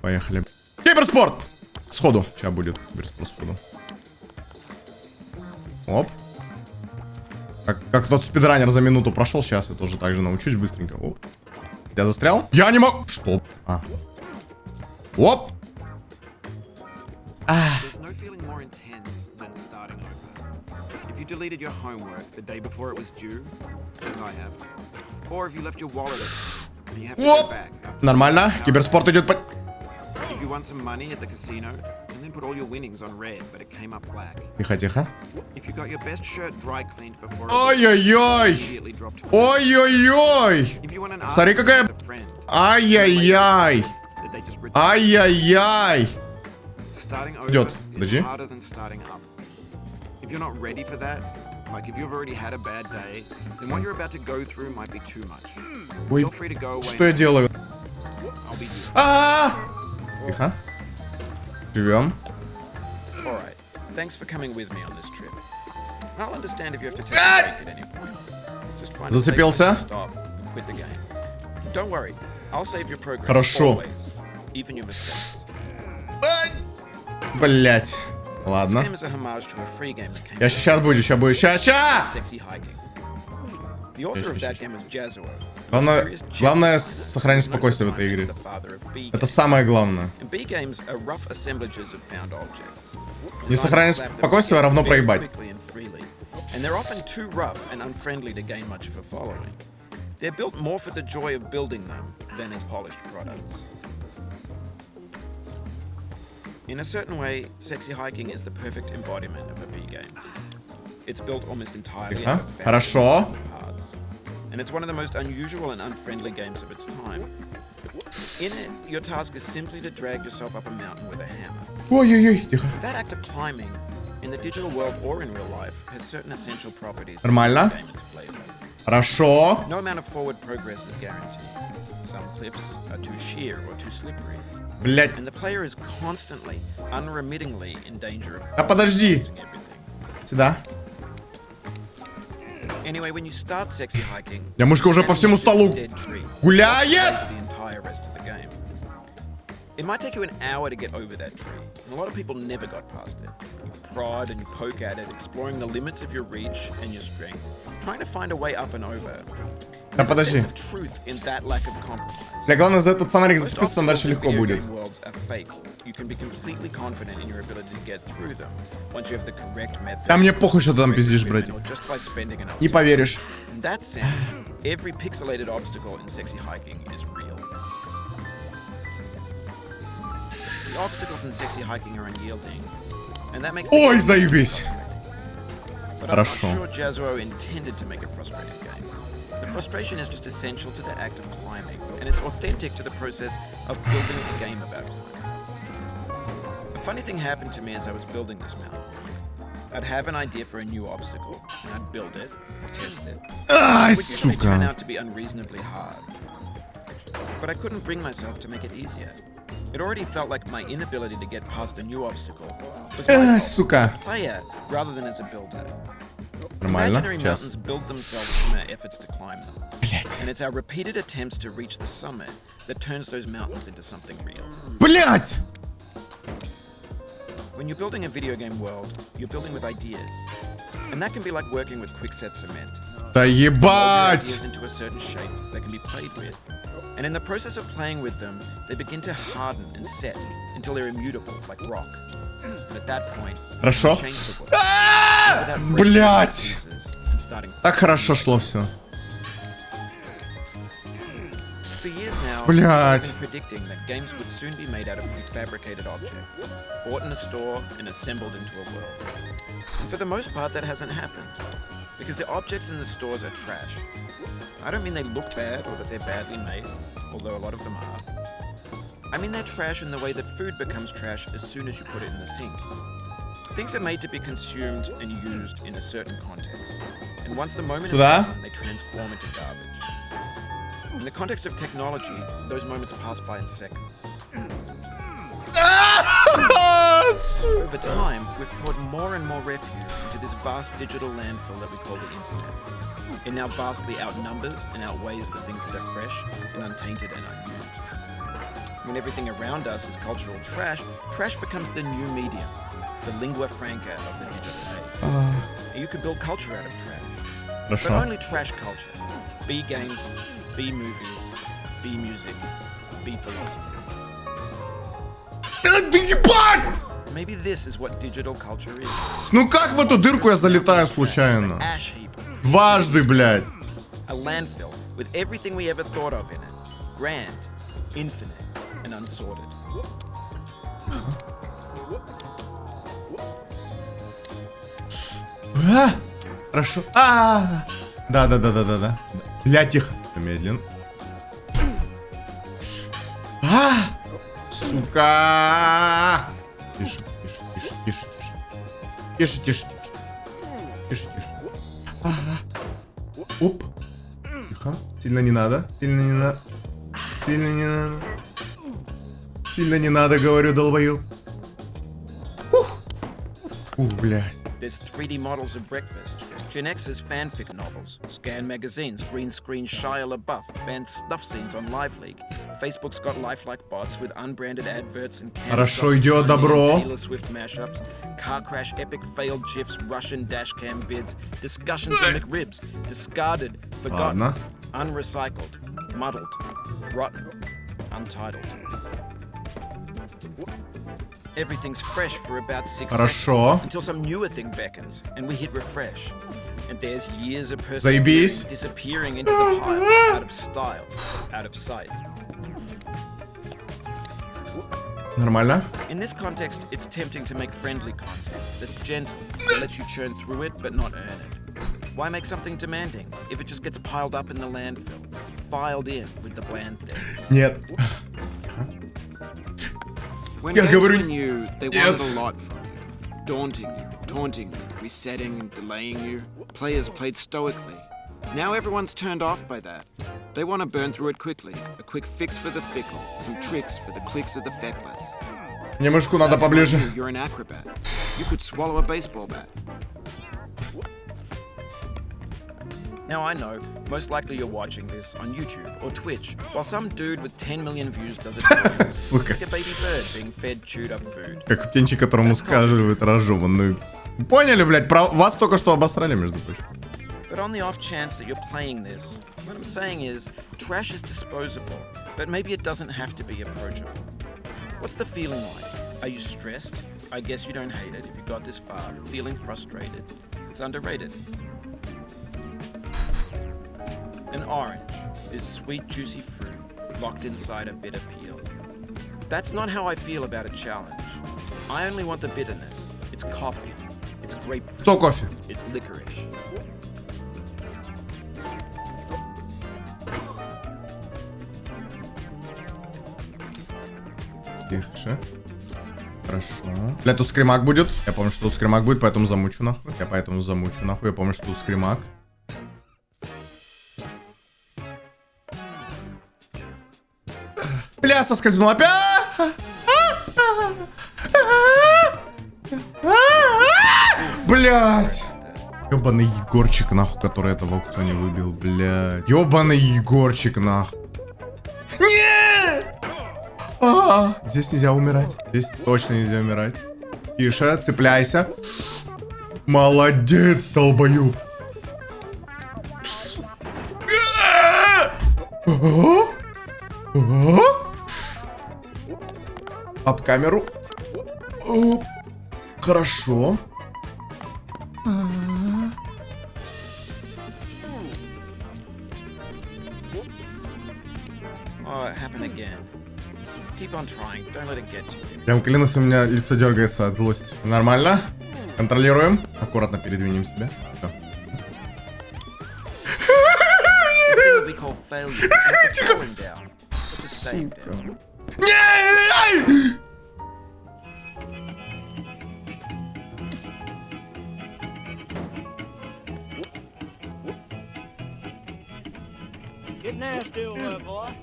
Поехали. Киберспорт! Сходу. Сейчас будет киберспорт сходу. Оп. Как тот спидранер за минуту прошел, сейчас я тоже так же научусь быстренько. Оп. Я застрял? Я не могу. Что? А. Оп. Оп. Нормально. Киберспорт идет по... Тихо, тихо. Ой-ой-ой. Ой-ой-ой. Смотри, какая... Ай-яй-яй. Ай-яй-яй. Идет. Подожди. Ой, что я делаю? Тихо. Живем. Зацепился. Хорошо. Блять. Ладно. Я сейчас буду. Ща! Главное сохранить спокойствие в этой игре. Это самое главное. Не сохранить спокойствие, а равно проебать. In a certain way, sexy hiking is the perfect embodiment of a B game. It's built almost entirely out of Хорошо. parts, and it's one of the most unusual and unfriendly games of its time. In it, your task is simply to drag yourself up a mountain with a hammer. Ой-ой-ой, тихо. That act of climbing, in the digital world or in real life, has certain essential properties. Нормально. That make the game its flavor. Хорошо. No amount of forward progress is guaranteed. Some cliffs are too sheer or too slippery. Блять. And the player is constantly, unremittingly in danger of подожди. losing everything. Сюда. Anyway, when you start sexy hiking, Я мышка уже по всему столу гуляет. the entire rest of the game. It might take you an hour to get over that tree, and a lot of people never got past it. You prod and you poke at it, exploring the limits of your reach and your strength, trying to find a way up and over. Да подожди. Для главное за этот фонарик зацепиться, там дальше легко будет. Да мне похуй, что ты там пиздишь, братик. Не поверишь. Ой, заебись. Хорошо. The frustration is just essential to the act of climbing, and it's authentic to the process of building a game about climbing. A funny thing happened to me as I was building this mountain. I'd have an idea for a new obstacle, and I'd build it, test it, Ай, which usually turned сука. out to be unreasonably hard. But I couldn't bring myself to make it easier. It already felt like my inability to get past a new obstacle was my fault сука. as a player rather than as a builder. Нормально. Imaginary Сейчас. mountains build themselves from our efforts to climb them. Блять. And it's our repeated attempts to reach the summit that turns those mountains into something real. Блять. When you're building a video game world, you're building with ideas. And that can be like working with quickset cement. Да ебать. Ideas into a certain shape that can be played with. And in the process of playing with them, they begin to harden and set until they're immutable, like rock. And at that point, Хорошо. you change the world. Блять. Так хорошо шло все. For years now, Блядь. I've been predicting that games would soon be made out of prefabricated objects, bought in a store and assembled into a world. And for the most part, that hasn't happened, because the objects in the stores are trash. I don't mean they look bad or that they're badly made, although a lot of them are. I mean they're trash in the way that food becomes trash as soon as you put it in the sink. Things are made to be consumed and used in a certain context. And once the moment is Сюда. gone, they transform into garbage. In the context of technology, those moments pass by in seconds. Over time, we've poured more and more refuse into this vast digital landfill that we call the internet. It now vastly outnumbers and outweighs the things that are fresh and untainted and unused. When everything around us is cultural trash, trash becomes the new medium, the lingua franca of the digital age. You can build culture out of trash, but Хорошо. only trash culture. B games, B movies, B music, B philosophy. Да ебать! Maybe this is what digital culture is. Ну как в эту дырку я залетаю случайно? Ash heap. Дважды, блядь. A landfill with everything we ever thought of in it. Grand, infinite, and unsorted. Хорошо. Да. Бля, тихо. Медленно. Сука! Тише. Тише. Оп. Тихо. Сильно не надо. Сильно не надо, говорю, долбоёб. Блядь. There's 3D models of breakfast, Gen X's fanfic novels, scan magazines, green screen Shia LaBeouf, banned snuff scenes on Live League. Facebook's got lifelike bots with unbranded adverts and Хорошо идет, добро. Taylor Swift mashups, car crash epic failed gifs, Russian dashcam vids, discussions on McRibs, discarded, forgotten, Ладно. unrecycled, muddled, rotten, untitled. Everything's fresh for about 6 Хорошо. seconds until some newer thing beckons and we hit refresh. And there's years of Заебись. persevering disappearing into the pile, out of style, out of sight. Нормально. In this context, it's tempting to make friendly content that's gentle, that lets you churn through it but not earn it. Why make something demanding if it just gets piled up in the landfill, filed in with the bland things? Нет. When Я games говорю, win you, they нет. wanted a lot from you. Daunting you, taunting you, resetting and delaying you. Players played stoically. Now everyone's turned off by that. They want to burn through it quickly. A quick fix for the fickle. Some tricks for the clicks of the feckless. Мне мышку надо That's поближе. not you, you're an acrobat. You could swallow a baseball bat. Now I know, most likely you're watching this on YouTube or Twitch, while some dude with 10 million views does it for you. Сука. Like a baby bird being fed chewed up food. Как птенчик, которому скажут разжеванную. Поняли, блядь? Вас только что обосрали, между прочим. But on the off chance that you're playing this, what I'm saying is, trash is disposable, but maybe it doesn't have to be approachable. What's the feeling like? Are you stressed? I guess you don't hate it if you got this far, feeling frustrated. It's underrated. An orange is sweet, juicy fruit locked inside a bitter peel. That's not how I feel about a challenge. I only want the bitterness. It's coffee. It's grapefruit. Кто кофе? It's licorice. Тише. Хорошо. Бля, тут скримак будет. Я помню, что тут скримак будет, поэтому замучу нахуй. Я помню, что тут скримак. Бля, соскользнул опять! Блять! Ёбаный Егорчик, нахуй, который это в аукционе выбил, блядь. Ёбаный Егорчик, нахуй. Нет! Здесь нельзя умирать. Здесь точно нельзя умирать. Тише, цепляйся. Молодец, долбоёб. Об камеру. Оп. Хорошо. Oh, it happened again. Keep on trying. Don't let it get to you. Прям клянусь, у меня лицо дергается от злости. Нормально? Контролируем. Аккуратно передвинем себя. Всё. This thing we call failure. It's not falling down, but just staying down. Не! Get nasty over there, boy.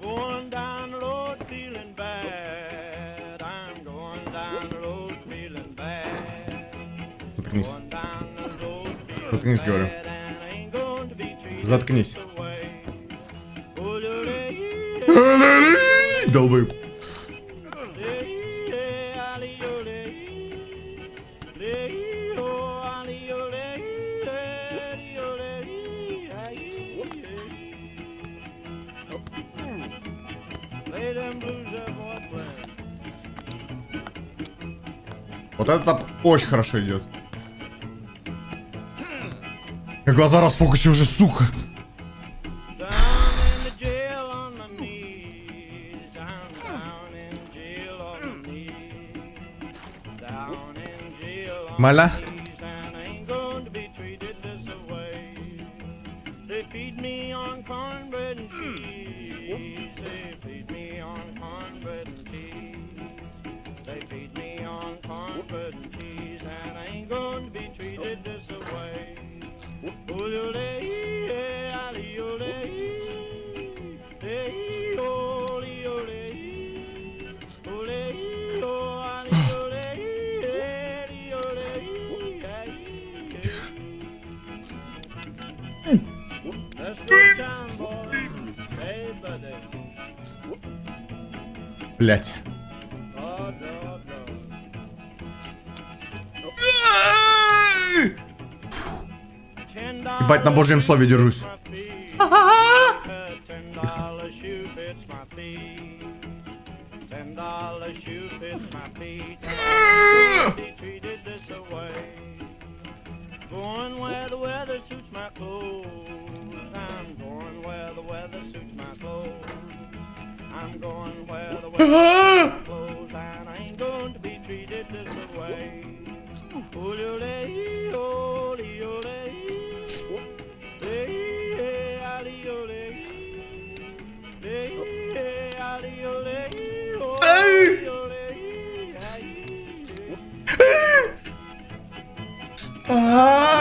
Going down the road feeling bad. I'm going down the road feeling bad. Заткнись. Going down the road feeling Заткнись, говорю. bad and I ain't going to be treated Заткнись. Долбоеб. Вот это очень хорошо идет. Глаза расфокуси уже, сука. Маля? Блять. Ебать, на божьем слове держусь.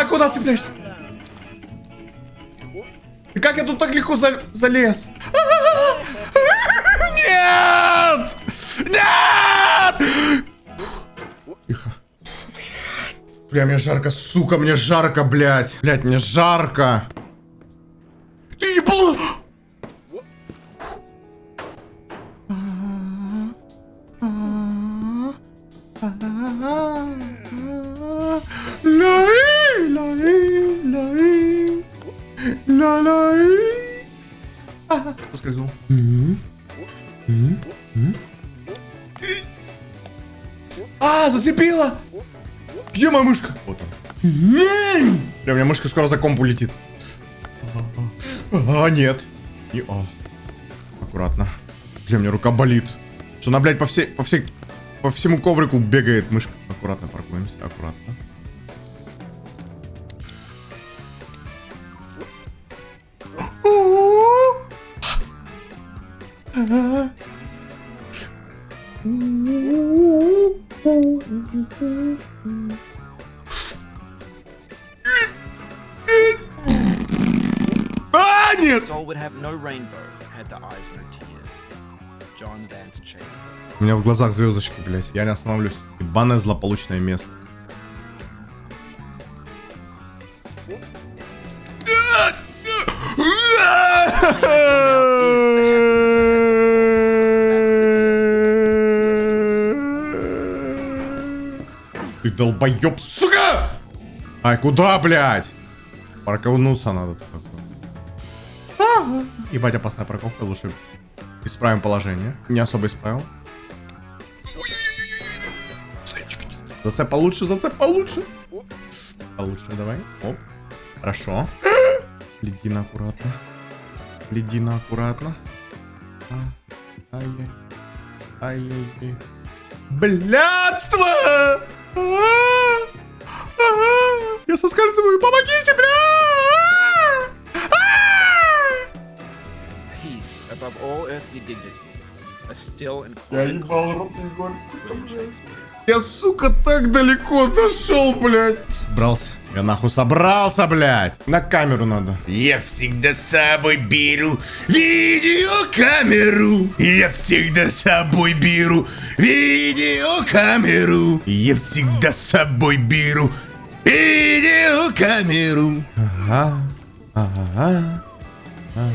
Куда цепляешься? И как я тут так легко залез? Нет! Нет! Тихо. Бля, мне жарко, сука, мне жарко, блядь. Блядь, мне жарко. Ты ебало! Соскользнул. Зацепила! Где моя мышка? Вот он. Бля, у меня мышка скоро за комп улетит. Нет. Аккуратно. Бля, у меня рука болит. Что она, блядь, по всему коврику бегает мышка. Аккуратно паркуемся, аккуратно. Нет! У меня в глазах звездочки, блядь. Я не остановлюсь. Ебаное злополучное место. Ты долбоёб, сука! Ай, куда, блядь? Парковнуться надо тут как-то. Ебать, опасная парковка, лучше исправим положение. Не особо исправил. Зацеп получше, зацеп получше. Получше, давай. Оп. Хорошо. Ледина аккуратно. Ледина аккуратно. Ай-яй. Ай-яй-яй. Блядство! Я соскальзываю, помогите, бля! Я ебал рот из. Я, сука, так далеко дошел, блядь. Собрался. Я нахуй собрался, блядь. На камеру надо. Я всегда с собой беру видеокамеру. Я всегда с собой беру видеокамеру. Я всегда с собой беру видеокамеру. Ага. Ага. Ага. Ага.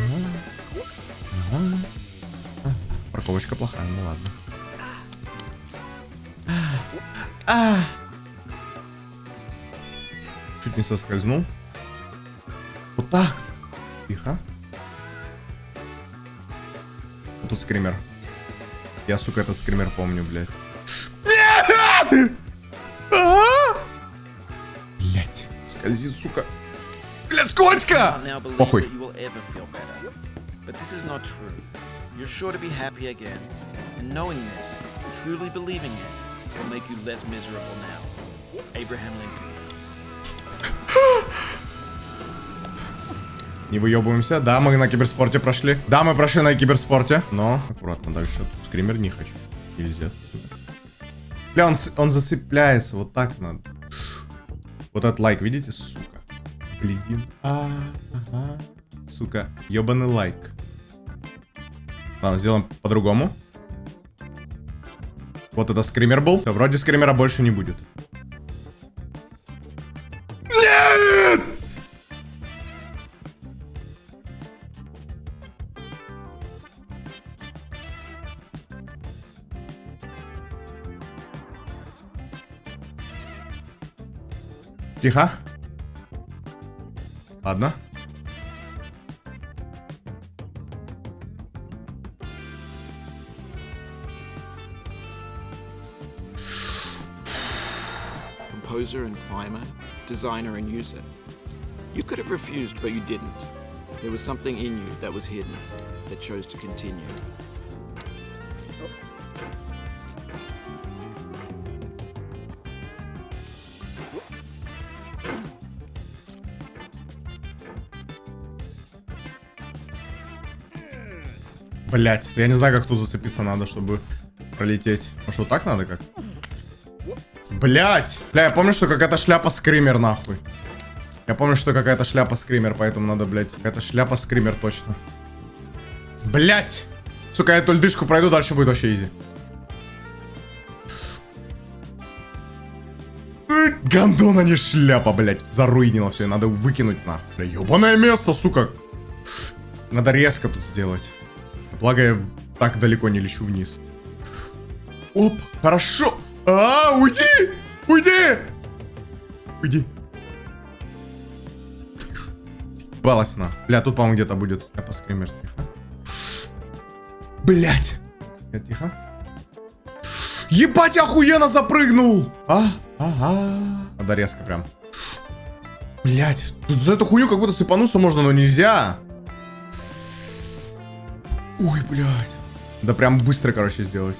Парковочка плохая, ну ладно. Чуть не соскользнул. Вот так. Тихо. Вот тут скример. Я, сука, этот скример помню, блядь. Блядь. Скользит, сука. Блядь, скользко! Похуй. But this is not true. You're sure to be happy again. And knowing this, and truly believing it, will make you less miserable now. Abraham Lincoln. Не выебываемся. Да, мы на киберспорте прошли. Да, мы прошли на киберспорте. Но аккуратно дальше. Тут скример не хочу. Нельзя. Бля, он зацепляется. Вот так надо. Вот этот лайк, видите, сука? Блин. Ага. Сука. Ёбаный лайк. Ладно, сделаем по-другому. Вот это скример был. Да, вроде скримера больше не будет. Нет! Тихо. Ладно. Composer and climber, designer and user. You could have refused, but you didn't. There was something in you that was hidden, that chose to continue. Блять, я не знаю, как тут зацепиться надо, чтобы пролететь. Может, вот так надо как? Блять! Бля, я помню, что какая-то шляпа скример, нахуй. Я помню, что какая-то шляпа скример, поэтому надо, блять. Какая-то шляпа скример, точно. Блять! Сука, я эту льдышку пройду, дальше будет вообще изи. Гандон, а не шляпа, блять. Заруинило все, надо выкинуть, нахуй. Бля, ебаное место, сука. Надо резко тут сделать. Благо я так далеко не лечу вниз. Оп, хорошо. Уйди! Уйди! Уйди. Балась на. Бля, тут, по-моему, где-то будет. Я поскример, тихо. Блять. Я тихо. Ебать, я охуенно запрыгнул! Ага. Надо резко прям. Блять. Тут за эту хуйню как будто цепануться можно, но нельзя. Ой, блядь. Да прям быстро, короче, сделать.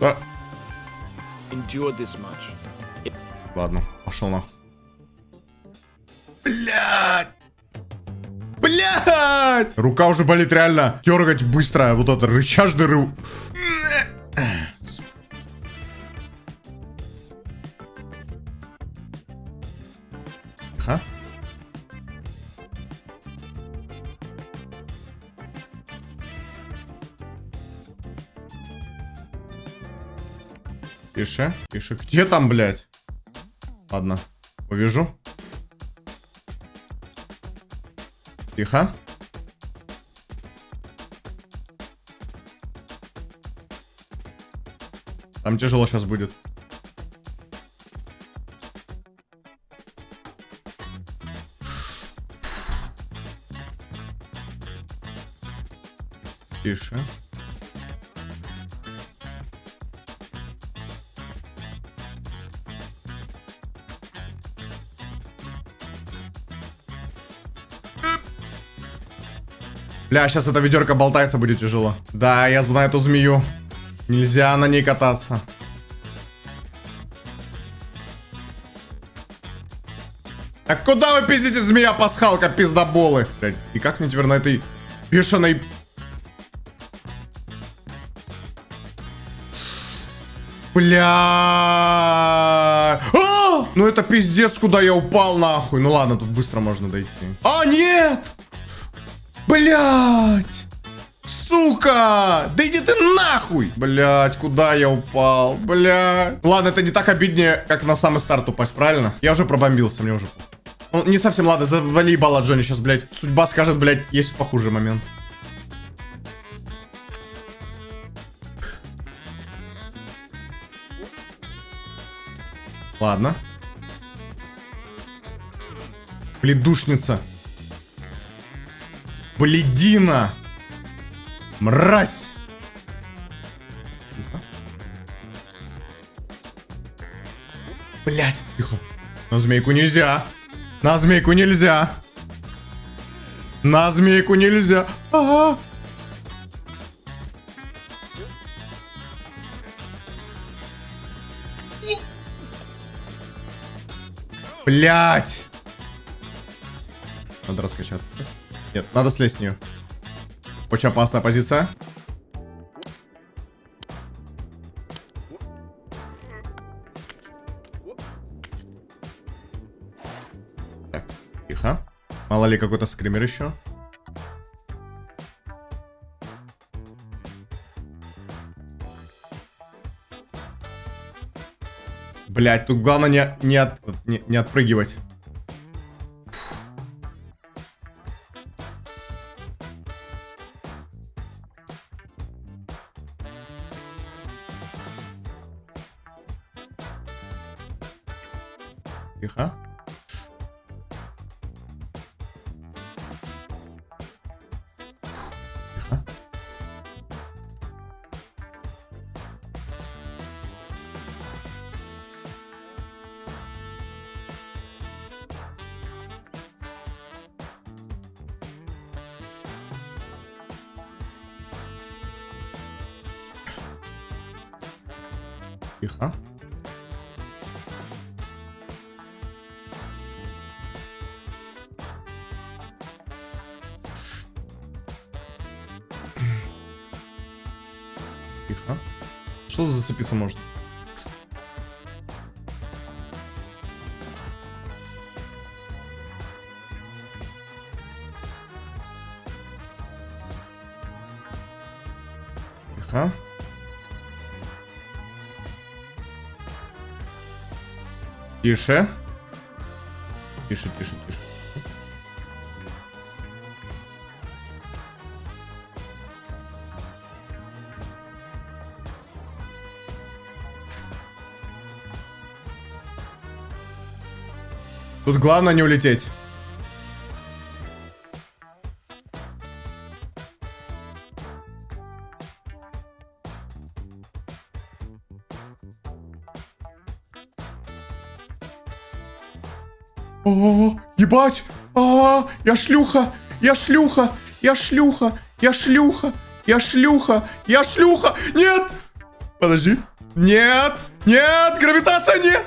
А. Endure this much. Ладно, пошел нахуй. Блядь! Блядь! Рука уже болит реально. Дергать быстро. Вот это рычажный рыв. Ха? Тише, тише. Где там, блядь? Ладно, увижу. Тихо. Там тяжело сейчас будет. Тише. Бля, сейчас эта ведерко болтается, будет тяжело. Да, я знаю эту змею. Нельзя на ней кататься. Так куда вы пиздите, змея пасхалка, пиздоболы? Блядь, и как мне теперь на этой бешеной... Бля. Ну это пиздец, куда я упал, нахуй. Ну ладно, тут быстро можно дойти. А, нет! Блять! Сука! сука! Да иди ты нахуй! Блять, куда я упал? Блять. Ладно, это не так обиднее, как на самый старт упасть, правильно? Я уже пробомбился, мне уже... Ну, не совсем, ладно, завали ебало Джонни сейчас, блять. Судьба скажет, блять, есть похуже момент. Ладно. Бледушница. Бледина. Мразь. Тихо. Блять, тихо. На змейку нельзя. На змейку нельзя. На змейку нельзя. Ага. Блять. Надо раскачаться. Нет, надо слезть с нее. Очень опасная позиция. Так, тихо. Мало ли какой-то скример еще. Блять, тут главное не отпрыгивать. Тихо. Тихо. Тихо. Тихо. Что тут зацепиться можно? Тихо. Тише. Тише, тише, тише. Тут главное не улететь. О, ебать! Я шлюха! Я шлюха! Я шлюха! Я шлюха! Я шлюха! Я шлюха! Нет! Подожди. Нет! Нет! Гравитация нет!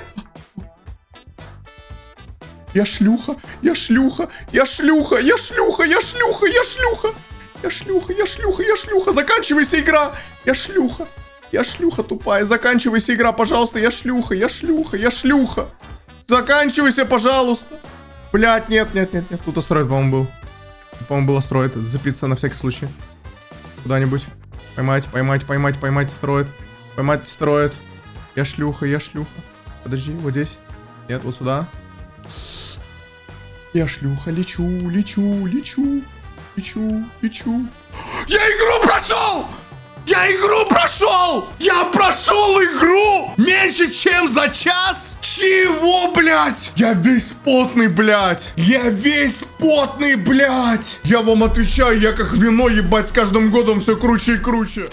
Я шлюха! Я шлюха! Я шлюха! Я шлюха! Я шлюха! Я шлюха! Я шлюха! Я шлюха! Я шлюха! Заканчивайся игра! Я шлюха! Я шлюха тупая! Заканчивайся игра, пожалуйста! Я шлюха! Я шлюха! Я шлюха! Заканчивайся, пожалуйста! Блять, нет, нет, нет, нет. Тут астероид, по-моему, был. По-моему, был астероид. Зацепиться на всякий случай. Куда-нибудь. Поймать, поймать, поймать, поймать астероид. Поймать астероид. Я шлюха, я шлюха. Подожди, вот здесь. Нет, вот сюда. Я шлюха, лечу, лечу, лечу. Лечу, лечу. Я игру прошел! Я игру прошел! Я прошел игру меньше, чем за час? Чего, блядь? Я весь потный, блядь. Я весь потный, блядь. Я вам отвечаю, я как вино, ебать, с каждым годом все круче и круче.